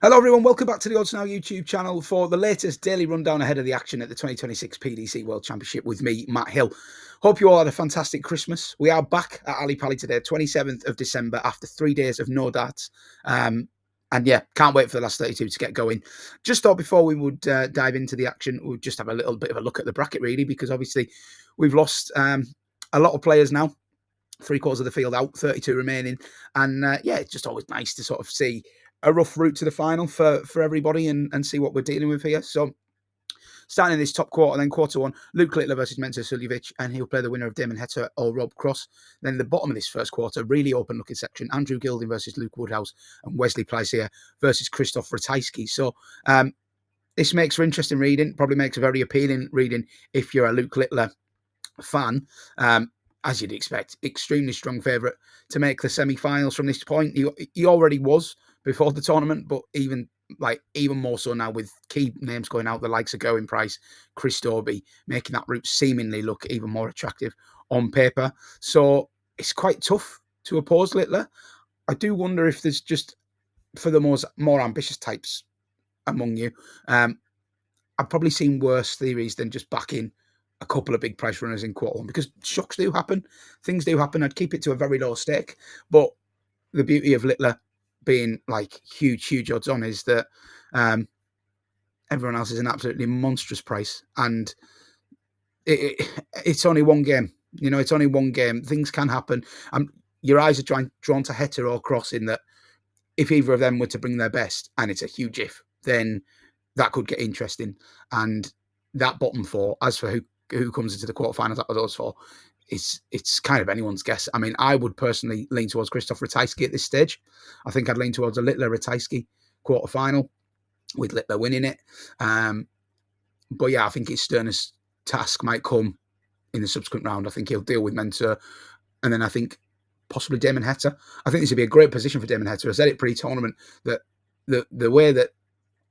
Hello everyone, welcome back to the Odds Now YouTube channel for the latest daily rundown ahead of the action at the 2026 PDC World Championship with me, Matt Hill. Hope you all had a fantastic Christmas. We are back at Ali Pali today, 27th of December, after 3 days of no darts. And yeah, can't wait for the last 32 to get going. Just thought before we would dive into the action, we'd just have a little bit of a look at the bracket really, because obviously we've lost a lot of players now. 3/4 of the field out, 32 remaining. And yeah, it's just always nice to sort of see a rough route to the final for everybody and see what we're dealing with here. So starting in this top quarter, then quarter one, Luke Littler versus Mensur Suljovic, and he'll play the winner of Damon Heta or Rob Cross. Then the bottom of this first quarter, really open looking section, Andrew Gilding versus Luke Woodhouse and Wesley Plaisier versus Krzysztof Ratajski. So this makes for interesting reading, probably makes a very appealing reading if you're a Luke Littler fan. As you'd expect, extremely strong favourite to make the semi-finals from this point. He already was before the tournament, but even more so now with key names going out, the likes of Going Price, Chris Dobie, making that route seemingly look even more attractive on paper. So it's quite tough to oppose Littler. I do wonder if there's just, for the more ambitious types among you, I've probably seen worse theories than just backing a couple of big price runners in quarter one, because shocks do happen. Things do happen. I'd keep it to a very low stake. But the beauty of Littler being like huge odds on is that everyone else is an absolutely monstrous price. And it's only one game. You know, it's only one game. Things can happen. Your eyes are drawn to Heta or Cross in that if either of them were to bring their best, and it's a huge if, then that could get interesting. And that bottom four, as for who comes into the quarterfinals out of those four, it's kind of anyone's guess. I mean, I would personally lean towards Krzysztof Ratajski at this stage. I think I'd lean towards a Littler Ratajski quarterfinal with Littler winning it. But yeah, I think his sternest task might come in the subsequent round. I think he'll deal with Mensur, and then I think possibly Damon Heta. I think this would be a great position for Damon Heta. I said it pre-tournament that the way that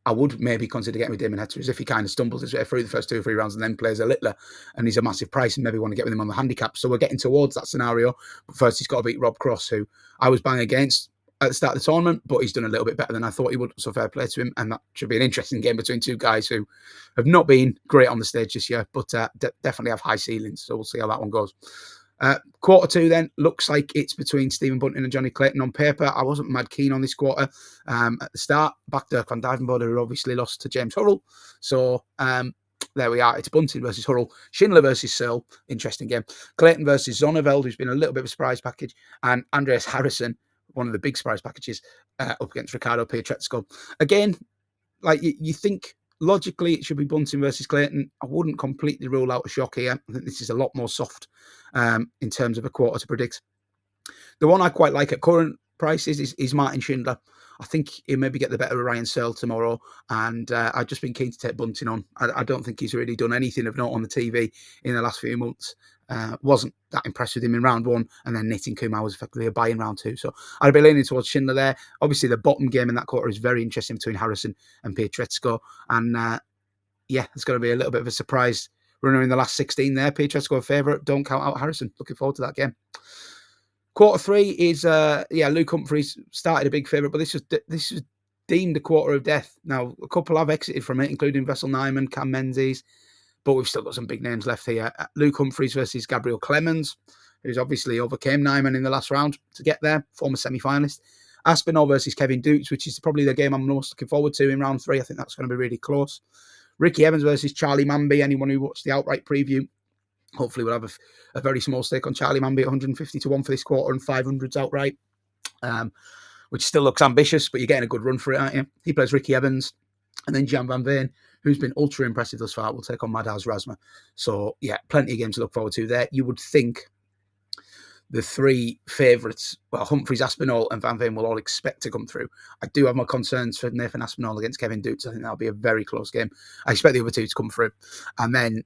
I would maybe consider getting with Damon Heta is if he kind of stumbles his way through the first 2 or 3 rounds and then plays a Littler and he's a massive price and maybe want to get with him on the handicap. So we're getting towards that scenario. But first he's got to beat Rob Cross, who I was banging against at the start of the tournament, but he's done a little bit better than I thought he would. So fair play to him. And that should be an interesting game between two guys who have not been great on the stage this year, but definitely have high ceilings. So we'll see how that one goes. Quarter two then looks like it's between Stephen Bunting and Johnny Clayton. On paper, I wasn't mad keen on this quarter at the start. Back Dirk van Dijvenbode, who obviously lost to James Hurrell. So there we are. It's Bunting versus Hurrell. Schindler versus Searle. Interesting game. Clayton versus Zonneveld, who's been a little bit of a surprise package. And Andreas Harrysson, one of the big surprise packages, up against Ricardo Pietreczko. Again, like you think logically it should be Bunting versus Clayton. I wouldn't completely rule out a shock here. I think this is a lot more soft in terms of a quarter to predict. The one I quite like at current prices is Martin Schindler. I think he'll maybe get the better of Ryan Searle tomorrow, and I've just been keen to take Bunting on. I don't think he's really done anything of note on the TV in the last few months. Wasn't that impressed with him in round one, and then Nitin Kumar was effectively a buy in round two. So I'd be leaning towards Schindler there. Obviously, the bottom game in that quarter is very interesting between Harrysson and Pietreczko, and yeah, it's going to be a little bit of a surprise runner in the last 16 there. Pietreczko a favourite. Don't count out Harrysson. Looking forward to that game. Quarter three is Luke Humphries started a big favourite, but this was deemed a quarter of death. Now a couple have exited from it, including Vessel Nyman, Cam Menzies, but we've still got some big names left here. Luke Humphries versus Gabriel Clemens, who's obviously overcame Nyman in the last round to get there, former semi-finalist. Aspinall versus Kevin Dukes, which is probably the game I'm most looking forward to in round three. I think that's going to be really close. Ricky Evans versus Charlie Manby. Anyone who watched the outright preview, hopefully we'll have a very small stake on Charlie Manby, 150 to 1 for this quarter and 500s outright, which still looks ambitious, but you're getting a good run for it, aren't you? He plays Ricky Evans. And then Jan van Veen, who's been ultra impressive thus far, will take on Madhouse Rasma. So, yeah, plenty of games to look forward to there. You would think the three favourites, well, Humphries, Aspinall and Van Veen will all expect to come through. I do have my concerns for Nathan Aspinall against Kevin Dukes. I think that'll be a very close game. I expect the other two to come through. And then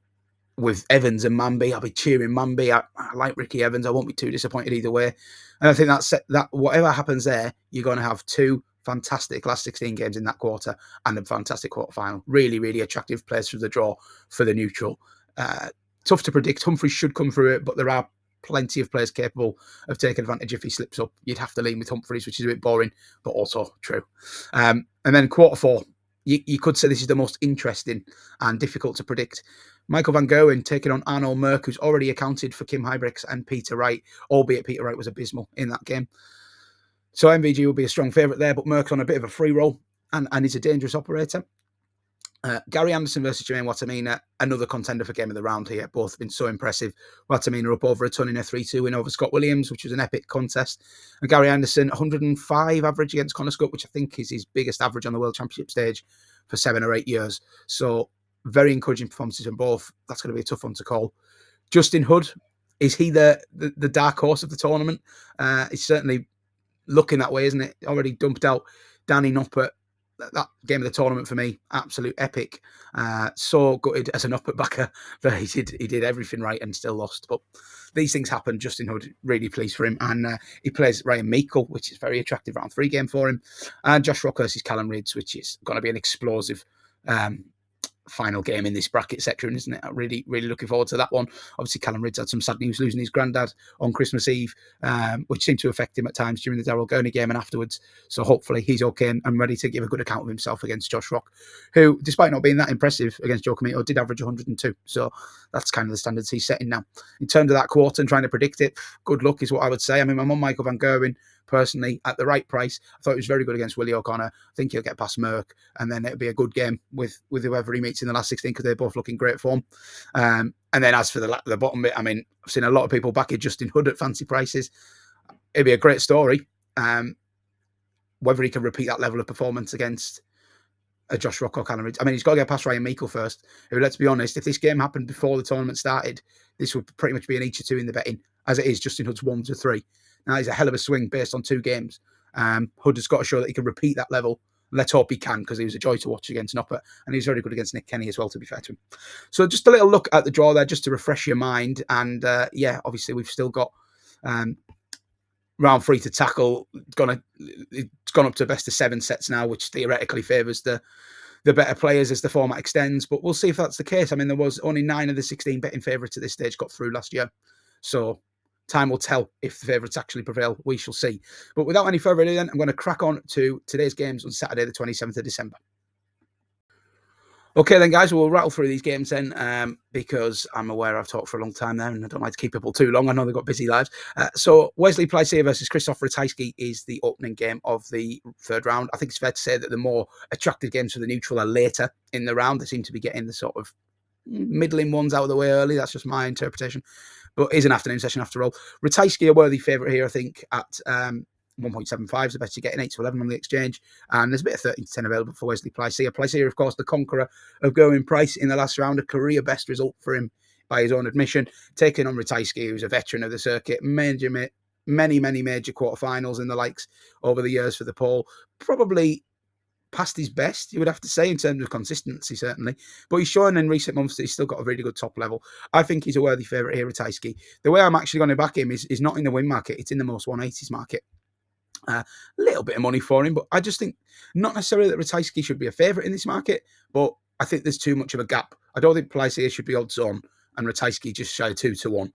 with Evans and Manby, I'll be cheering Manby. I like Ricky Evans. I won't be too disappointed either way. And I think that whatever happens there, you're going to have two fantastic last 16 games in that quarter and a fantastic quarterfinal. Really, really attractive players through the draw for the neutral. Tough to predict. Humphries should come through it, but there are plenty of players capable of taking advantage if he slips up. You'd have to lean with Humphries, which is a bit boring, but also true. And then quarter four, you could say this is the most interesting and difficult to predict. Michael van Gerwen taking on Arno Merck, who's already accounted for Kim Huybrechts and Peter Wright, albeit Peter Wright was abysmal in that game. So MVG will be a strong favourite there, but Merck's on a bit of a free roll and he's a dangerous operator. Gary Anderson versus Jermaine Watamina, another contender for game of the round here. Both have been so impressive. Watamina up over a ton in a 3-2 win over Scott Williams, which was an epic contest. And Gary Anderson, 105 average against Connor Scott, which I think is his biggest average on the World Championship stage for 7 or 8 years. So very encouraging performances from both. That's going to be a tough one to call. Justin Hood, is he the dark horse of the tournament? It's certainly looking that way, isn't it? Already dumped out Danny Noppert. That game of the tournament for me, absolute epic. So gutted as an Noppert backer that he did everything right and still lost. But these things happen. Justin Hood, really pleased for him. And he plays Ryan Meikle, which is very attractive round 3 game for him. And Josh Rock versus Callum Ridds, which is going to be an explosive final game in this bracket section, isn't it? I'm really, really looking forward to that one. Obviously, Callum Ridds had some sad news losing his granddad on Christmas Eve, which seemed to affect him at times during the Daryl Gurney game and afterwards. So hopefully he's okay and ready to give a good account of himself against Josh Rock, who, despite not being that impressive against Joe Comito, did average 102. So that's kind of the standards he's setting now. In terms of that quarter and trying to predict it, good luck is what I would say. I mean, I'm on Michael van Gerwen personally at the right price. I thought he was very good against Willie O'Connor. I think he'll get past Merck, and then it'll be a good game with whoever he meets in the last 16 because they're both looking great form. And then as for the bottom bit, I mean, I've seen a lot of people back at Justin Hood at fancy prices. It'd be a great story. Whether he can repeat that level of performance against a Josh Rock or Callum Ridds. I mean, he's got to get past Ryan Meikle first, who, let's be honest, if this game happened before the tournament started, this would pretty much be an each or two in the betting. As it is, Justin Hood's 1-3. Now, he's a hell of a swing based on 2 games. Hood has got to show that he can repeat that level. Let's hope he can, because he was a joy to watch against Noppert, and he's very good against Nick Kenny as well, to be fair to him. So just a little look at the draw there, just to refresh your mind. And yeah, obviously we've still got round 3 to tackle. It's gone up to best of 7 sets now, which theoretically favours the better players as the format extends. But we'll see if that's the case. I mean, there was only 9 of the 16 betting favourites at this stage got through last year. So time will tell if the favourites actually prevail. We shall see. But without any further ado, then, I'm going to crack on to today's games on Saturday, the 27th of December. Okay, then, guys, we'll rattle through these games then, because I'm aware I've talked for a long time now, and I don't like to keep people too long. I know they've got busy lives. So Wesley Plaisier versus Krzysztof Ratajski is the opening game of the 3rd round. I think it's fair to say that the more attractive games for the neutral are later in the round. They seem to be getting the sort of middling ones out of the way early. That's just my interpretation. But it is an afternoon session after all. Ratajski, a worthy favourite here, I think, at 1.75 is the best you're getting, 8-11 on the exchange. And there's a bit of 13-10 available for Wesley Plaisier. Plaisier, of course, the conqueror of going price in the last round, a career best result for him by his own admission, taking on Ratajski, who's a veteran of the circuit, many major quarterfinals and the likes over the years for the Pole. Probably past his best, you would have to say, in terms of consistency, certainly. But he's shown in recent months that he's still got a really good top level. I think he's a worthy favourite here, Ratajski. The way I'm actually going to back him is not in the win market, it's in the most 180s market. A little bit of money for him, but I just think not necessarily that Ratajski should be a favourite in this market, but I think there's too much of a gap. I don't think Plaisier should be odds on and Ratajski just shy 2-1.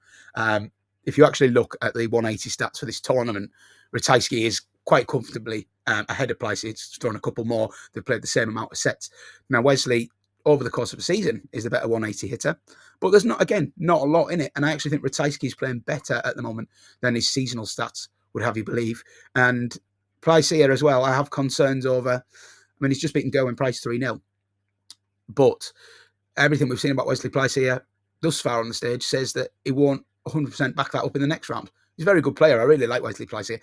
If you actually look at the 180 stats for this tournament, Ratajski is quite comfortably ahead of Plaisier. It's thrown a couple more. They've played the same amount of sets. Now, Wesley, over the course of a season, is the better 180 hitter, but there's not a lot in it. And I actually think Ratajski is playing better at the moment than his seasonal stats would have you believe. And Plaisier as well, I have concerns over. I mean, he's just beaten Gerwin Price 3-0. But everything we've seen about Wesley Plaisier thus far on the stage says that he won't 100% back that up in the next round. He's a very good player. I really like Wesley Plaisier.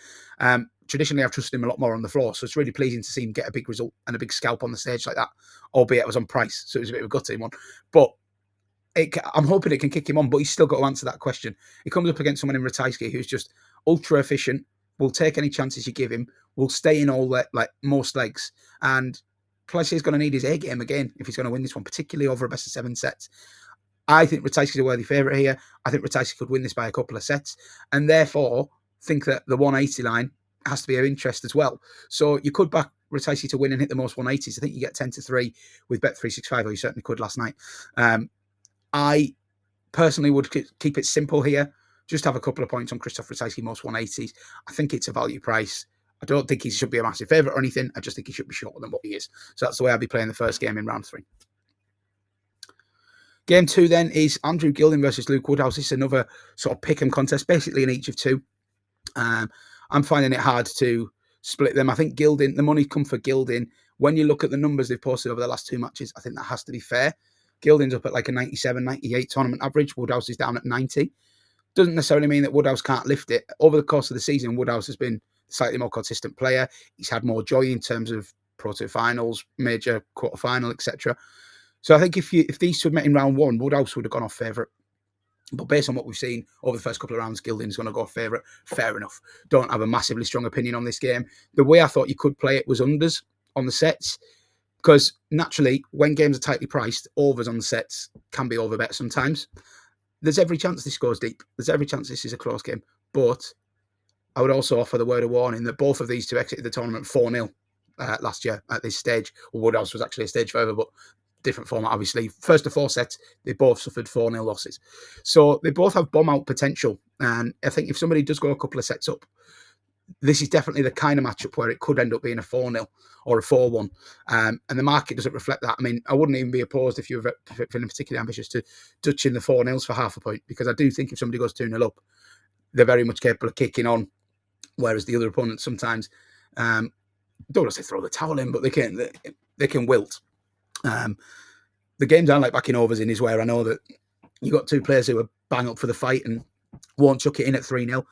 Traditionally, I've trusted him a lot more on the floor, so it's really pleasing to see him get a big result and a big scalp on the stage like that, albeit it was on price, so it was a bit of a gutting one. But I'm hoping it can kick him on, but he's still got to answer that question. He comes up against someone in Ratajski who's just ultra efficient, will take any chances you give him, will stay in all most legs, and Plaisier's going to need his A game again if he's going to win this one, particularly over a best of 7 sets. I think Ratajski's a worthy favourite here. I think Ratajski could win this by a couple of sets, and therefore think that the 180 line has to be of interest as well. So you could back Ratajski to win and hit the most 180s. I think you get 10-3 with Bet365, or you certainly could last night. I personally would keep it simple here. Just have a couple of points on Krzysztof Ratajski, most 180s. I think it's a value price. I don't think he should be a massive favourite or anything. I just think he should be shorter than what he is. So that's the way I'll be playing the first game in round 3. Game 2 then is Andrew Gilding versus Luke Woodhouse. This is another sort of pick 'em contest, basically in each of 2. I'm finding it hard to split them. I think Gilding, the money come for Gilding. When you look at the numbers they've posted over the last 2 matches, I think that has to be fair. Gilding's up at like a 97, 98 tournament average. Woodhouse is down at 90. Doesn't necessarily mean that Woodhouse can't lift it. Over the course of the season, Woodhouse has been a slightly more consistent player. He's had more joy in terms of Pro Tour finals, major quarterfinal, etc. So I think if these 2 had met in round 1, Woodhouse would have gone off favourite. But based on what we've seen over the first couple of rounds, Gilding's going to go favourite. Fair enough. Don't have a massively strong opinion on this game. The way I thought you could play it was unders on the sets. Because naturally, when games are tightly priced, overs on the sets can be overbet sometimes. There's every chance this goes deep. There's every chance this is a close game. But I would also offer the word of warning that both of these 2 exited the tournament 4-0 last year at this stage. Well, Woodhouse was actually a stage further, but different format, obviously. First of 4 sets, they both suffered 4-0 losses. So they both have bomb-out potential. And I think if somebody does go a couple of sets up, this is definitely the kind of matchup where it could end up being a 4-0 or a 4-1. And the market doesn't reflect that. I mean, I wouldn't even be opposed if you were feeling particularly ambitious to touch in the 4-0s for half a point, because I do think if somebody goes 2-0 up, they're very much capable of kicking on, whereas the other opponents sometimes, don't want to say throw the towel in, but they can wilt. The games I like backing overs in is where I know that you got 2 players who are bang up for the fight and won't chuck it in at 3-0.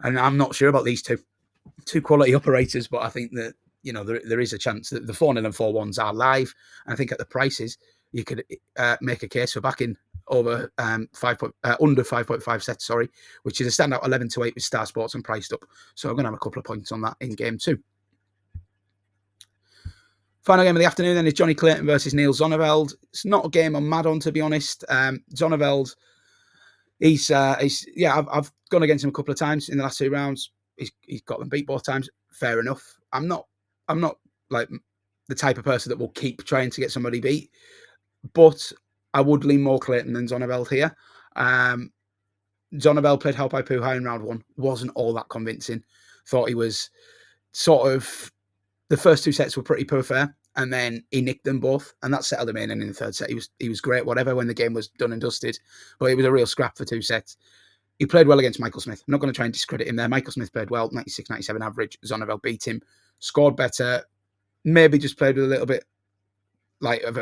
And I'm not sure about these 2 quality operators, but I think that, you know, there is a chance that the 4-0 and 4-1s are live. And I think at the prices, you could make a case for backing over under 5.5 sets, which is a standout 11-8 with Star Sports and priced up. So I'm going to have a couple of points on that in game 2. Final game of the afternoon then is Johnny Clayton versus Neil Zonneveld. It's not a game I'm mad on, to be honest. Zonneveld, I've gone against him a couple of times in the last 2 rounds. He's got them beat both times. Fair enough. I'm not like the type of person that will keep trying to get somebody beat, but I would lean more Clayton than Zonneveld here. Zonneveld played How Pai Poo High in round 1. Wasn't all that convincing. Thought he was sort of, the first 2 sets were pretty poor fair, and then he nicked them both, and that settled him in. And in the 3rd set, he was great, whatever, when the game was done and dusted. But it was a real scrap for 2 sets. He played well against Michael Smith. I'm not going to try and discredit him there. Michael Smith played well, 96, 97 average. Zonneveld beat him, scored better, maybe just played with a little bit like of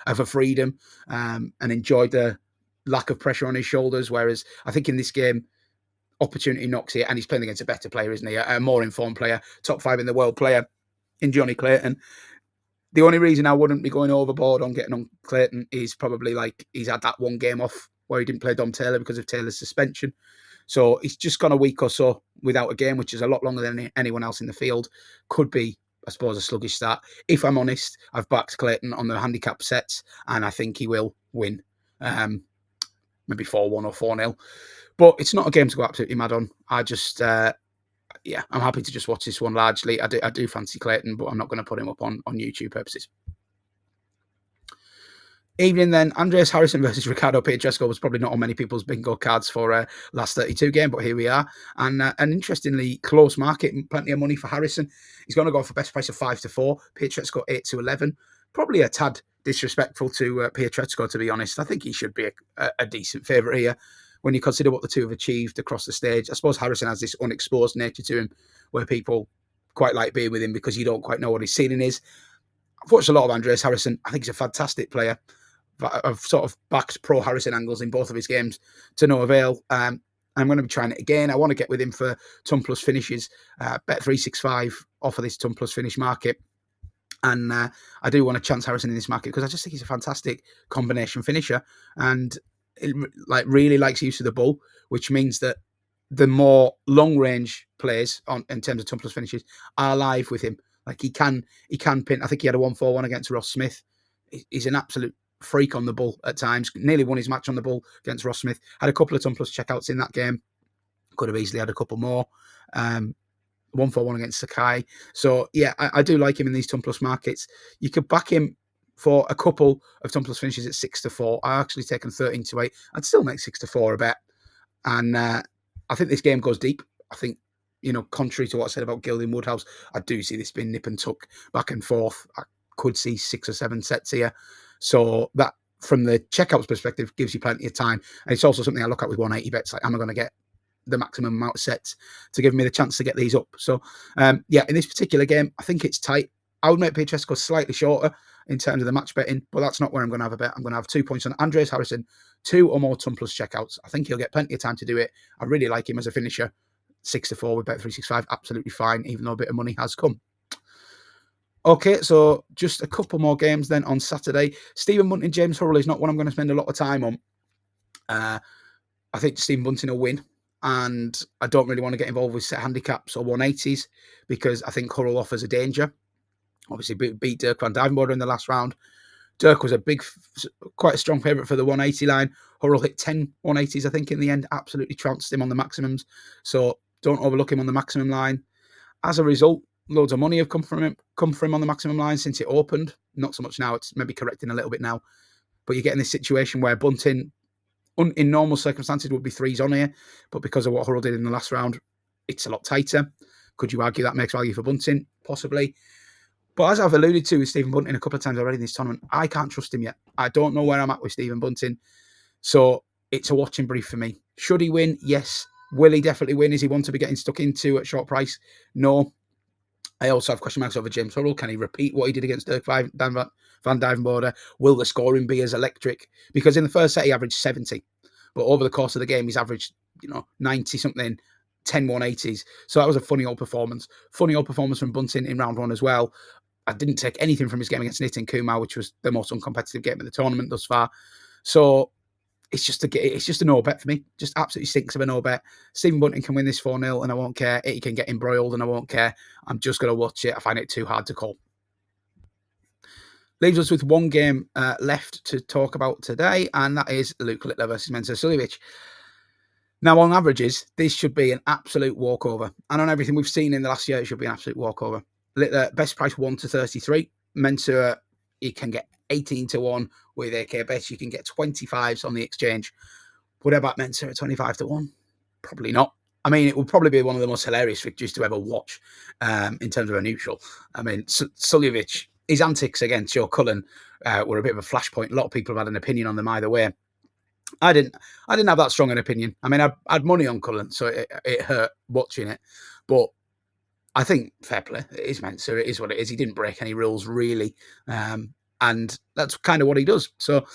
a freedom, and enjoyed the lack of pressure on his shoulders. Whereas I think in this game, opportunity knocks here, and he's playing against a better player, isn't he? A more informed player, top 5 in the world player in Johnny Clayton. The only reason I wouldn't be going overboard on getting on Clayton is probably like he's had that 1 game off where he didn't play Dom Taylor because of Taylor's suspension. So he's just gone a week or so without a game, which is a lot longer than anyone else in the field. Could be, I suppose, a sluggish start. If I'm honest, I've backed Clayton on the handicap sets, and I think he will win. Maybe 4-1 or 4-0. But it's not a game to go absolutely mad on. I just... I'm happy to just watch this one largely. I do fancy Clayton, but I'm not going to put him up on YouTube purposes. Evening then, Andreas Harrysson versus Ricardo Pietreczko was probably not on many people's bingo cards for last 32 game, but here we are. And an interestingly close market, plenty of money for Harrysson. He's going to go for best price of 5-4. Pietreczko 8-11. Probably a tad disrespectful to Pietreczko, to be honest. I think he should be a decent favourite here when you consider what the 2 have achieved across the stage. I suppose Harrysson has this unexposed nature to him where people quite like being with him because you don't quite know what his ceiling is. I've watched a lot of Andreas Harrysson. I think he's a fantastic player. I've sort of backed pro Harrysson angles in both of his games to no avail. I'm going to be trying it again. I want to get with him for ton plus finishes. Bet365 offer this ton plus finish market. And I do want to chance Harrysson in this market because I just think he's a fantastic combination finisher. And it, really likes use of the bull, which means that the more long range plays in terms of ton plus finishes are live with him. Like he can pin. I think he had a 1-4-1 against Ross Smith. He's an absolute freak on the bull at times. Nearly won his match on the bull against Ross Smith. Had a couple of ton plus checkouts in that game. Could have easily had a couple more. 1-4-1 against Sakai. So yeah, I do like him in these ton plus markets. You could back him for a couple of ton plus finishes at 6-4. I actually taken 13-8. I'd still make 6-4 a bet. And I think this game goes deep. I think contrary to what I said about Gilding Woodhouse, I do see this being nip and tuck back and forth. I could see 6 or 7 sets here. So that, from the checkouts perspective, gives you plenty of time. And it's also something I look at with 180 bets. Like, am I going to get the maximum amount of sets to give me the chance to get these up? So, in this particular game, I think it's tight. I would make Pietreczko slightly shorter in terms of the match betting, but that's not where I'm going to have a bet. I'm going to have 2 points on Andreas Harrysson, 2 or more ton plus checkouts. I think he'll get plenty of time to do it. I really like him as a finisher. 6-4 with Bet365, absolutely fine, even though a bit of money has come. Okay, so just a couple more games then on Saturday. Stephen Bunting, James Hurrell is not one I'm going to spend a lot of time on. I think Stephen Bunting will win, and I don't really want to get involved with set handicaps or 180s because I think Hurrell offers a danger. Obviously, beat Dirk van Duijvenbode in the last round. Dirk was quite a strong favourite for the 180 line. Hurrell hit 10 180s, I think, in the end. Absolutely trounced him on the maximums. So don't overlook him on the maximum line. As a result, loads of money have come for him on the maximum line since it opened. Not so much now. It's maybe correcting a little bit now. But you're getting this situation where Bunting, in normal circumstances, would be 3s on here. But because of what Hurrell did in the last round, it's a lot tighter. Could you argue that makes value for Bunting? Possibly. But as I've alluded to with Stephen Bunting a couple of times already in this tournament, I can't trust him yet. I don't know where I'm at with Stephen Bunting. So it's a watching brief for me. Should he win? Yes. Will he definitely win? Is he one to be getting stuck into at short price? No. I also have question marks over James Hurrell. Can he repeat what he did against Dirk van Duijvenbode? Will the scoring be as electric? Because in the first set, he averaged 70. But over the course of the game, he's averaged 90-something, 10 180s. So that was a funny old performance. Funny old performance from Bunting in round 1 as well. I didn't take anything from his game against Nitin Kumar, which was the most uncompetitive game of the tournament thus far. So it's just a no bet for me. Just absolutely stinks of a no bet. Stephen Bunting can win this 4-0 and I won't care. He can get embroiled and I won't care. I'm just going to watch it. I find it too hard to call. Leaves us with one game left to talk about today, and that is Luke Littler versus Mensur Suljovic. Now, on averages, this should be an absolute walkover. And on everything we've seen in the last year, it should be an absolute walkover. Littler, best price 1-33. Mensur, you can get 18-1 with AK bets. You can get 25s on the exchange. Would I back Mensur at 25-1? Probably not. I mean, it would probably be one of the most hilarious victories to ever watch in terms of a neutral. I mean, Suljovic, his antics against Joe Cullen were a bit of a flashpoint. A lot of people have had an opinion on them either way. I didn't have that strong an opinion. I mean, I had money on Cullen, so it hurt watching it. But I think, fair play, it is Mensur. It is what it is. He didn't break any rules, really. And that's kind of what he does. So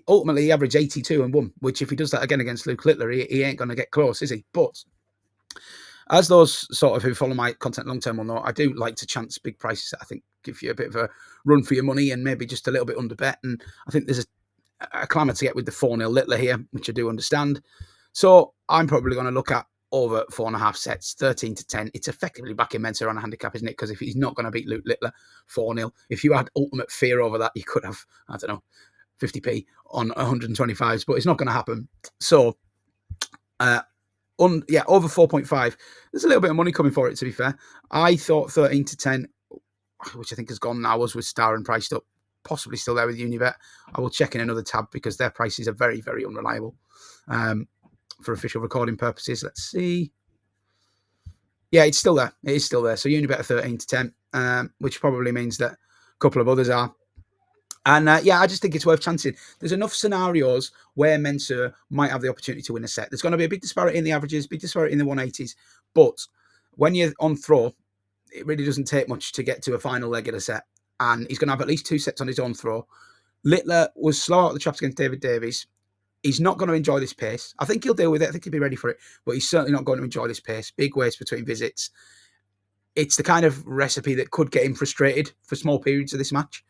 ultimately, he averaged 82 and won, which if he does that again against Luke Littler, he ain't going to get close, is he? But as those sort of who follow my content long-term will know, I do like to chance big prices that I think give you a bit of a run for your money and maybe just a little bit under bet. And I think there's a clamour to get with the 4-0 Littler here, which I do understand. So I'm probably going to look at over 4.5 sets, 13-10. It's effectively backing Mensur on a handicap, isn't it? Because if he's not going to beat Luke Littler 4-0, if you had ultimate fear over that, you could have, 50p on 125s, but it's not going to happen. So, over 4.5. There's a little bit of money coming for it, to be fair. I thought 13-10, which I think has gone now, was with Star and priced up. Possibly still there with Unibet. I will check in another tab because their prices are very, very unreliable. For official recording purposes, let's see. Yeah, it's still there. It is still there. So Unibet are 13-10, which probably means that a couple of others are. And I just think it's worth chancing. There's enough scenarios where Mensur might have the opportunity to win a set. There's going to be a big disparity in the averages, big disparity in the 180s. But when you're on throw, it really doesn't take much to get to a final leg of a set. And he's going to have at least 2 sets on his own throw. Littler was slow at the traps against David Davies. He's not going to enjoy this pace. I think he'll deal with it. I think he'll be ready for it. But he's certainly not going to enjoy this pace. Big waste between visits. It's the kind of recipe that could get him frustrated for small periods of this match.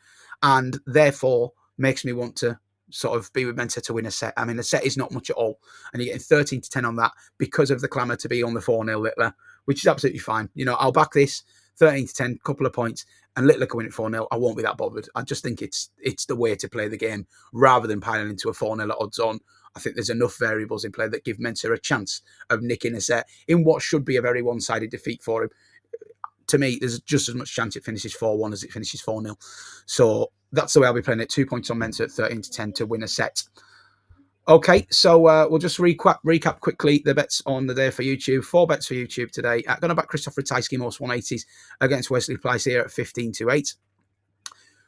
And therefore makes me want to sort of be with Mensur to win a set. I mean, the set is not much at all. And you're getting 13-10 on that because of the clamour to be on the 4-0 Littler, which is absolutely fine. I'll back this 13-10, couple of points, and Littler can win at 4-0. I won't be that bothered. I just think it's the way to play the game rather than piling into a 4-0 at odds on. I think there's enough variables in play that give Mensur a chance of nicking a set in what should be a very one-sided defeat for him. To me, there's just as much chance it finishes 4-1 as it finishes 4-0. So that's the way I'll be playing it. 2 points on Mensur at 13-10 to win a set. Okay, so we'll just recap quickly the bets on the day for YouTube. 4 bets for YouTube today. Going to back Krzysztof Ratajski most 180s against Wesley Plaisier at 15-8.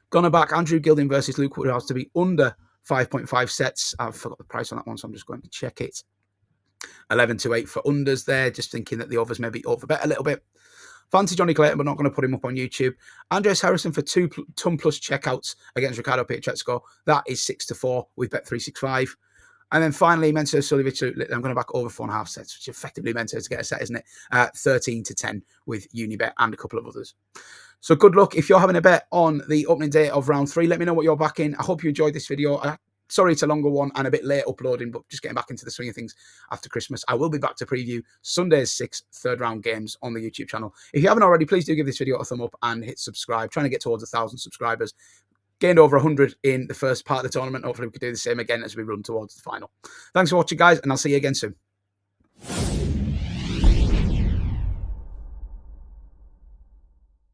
Going to back Andrew Gilding versus Luke Woodhouse to be under 5.5 sets. I've forgot the price on that one, so I'm just going to check it. 11-8 for unders there. Just thinking that the overs maybe overbet a little bit. Fancy Johnny Clayton, but not going to put him up on YouTube. Andreas Harrysson for 2 ton plus checkouts against Ricardo Pietreczko. That is 6-4 with Bet365. And then finally, Mensur Suljovic, I'm going to back over 4.5 sets, which effectively Mensur to get a set, isn't it? 13-10 with Unibet and a couple of others. So good luck. If you're having a bet on the opening day of round 3, let me know what you're backing. I hope you enjoyed this video. Sorry it's a longer one and a bit late uploading, but just getting back into the swing of things after Christmas. I will be back to preview Sunday's 6 third round games on the YouTube channel. If you haven't already, please do give this video a thumb up and hit subscribe. Trying to get towards 1,000 subscribers. Gained over 100 in the first part of the tournament. Hopefully we can do the same again as we run towards the final. Thanks for watching, guys, and I'll see you again soon.